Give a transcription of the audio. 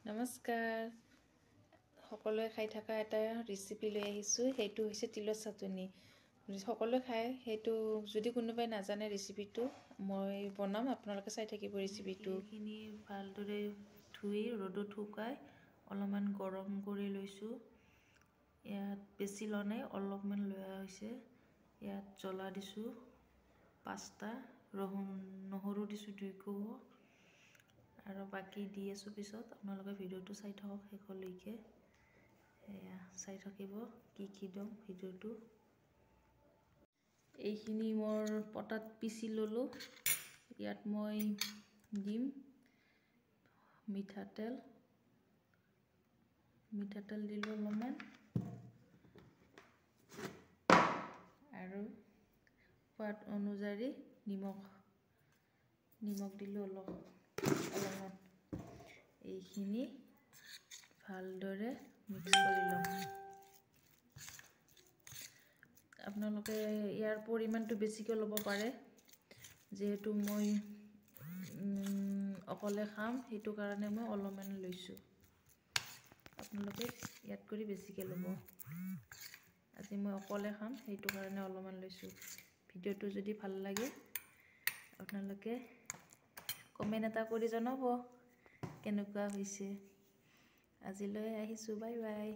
নমস্কাৰ সকলোৱে খাই থকা এটা ৰেচিপি লৈ আহিছোঁ। সেইটো হৈছে তিলৰ চাটনি। সকলোৱে খায় সেইটো। যদি কোনোবাই নাজানে ৰেচিপিটো মই বনাম, আপোনালোকে চাই থাকিব ৰেচিপিটো। এইখিনি ভালদৰে ধুই ৰ'দত শুকাই অলপমান গৰম কৰি লৈছোঁ। ইয়াত বেছি লোৱা নাই, অলপমান লোৱা হৈছে। ইয়াত জ্বলা দিছোঁ 5টা, নহৰু দিছোঁ 2 কোব আৰু বাকী দি আছোঁ পিছত। আপোনালোকে ভিডিঅ'টো চাই থাকক শেষলৈকে। এয়া চাই থাকিব কি দিওঁ ভিডিঅ'টো। এইখিনি মোৰ পটাত পিচি ল'লোঁ। ইয়াত মই দিম মিঠাতেল দিলোঁ অলপমান আৰু সোৱাদ অনুযায়ী নিমখ দিলোঁ অলপমান। এইখিনি ভালদৰে মিক্স কৰি ল'ম। আপোনালোকে ইয়াৰ পৰিমাণটো বেছিকৈ ল'ব পাৰে, যিহেতু মই অকলে খাম সেইটো কাৰণে মই অলপমান লৈছোঁ। আপোনালোকে ইয়াত কৰি বেছিকৈ ল'ব। আজি মই অকলে খাম সেইটো কাৰণে অলপমান লৈছোঁ। ভিডিঅ'টো যদি ভাল লাগে আপোনালোকে কমেণ্ট এটা কৰি জনাব কেনেকুৱা হৈছে। আজিলৈ আহিছোঁ, বাই বাই।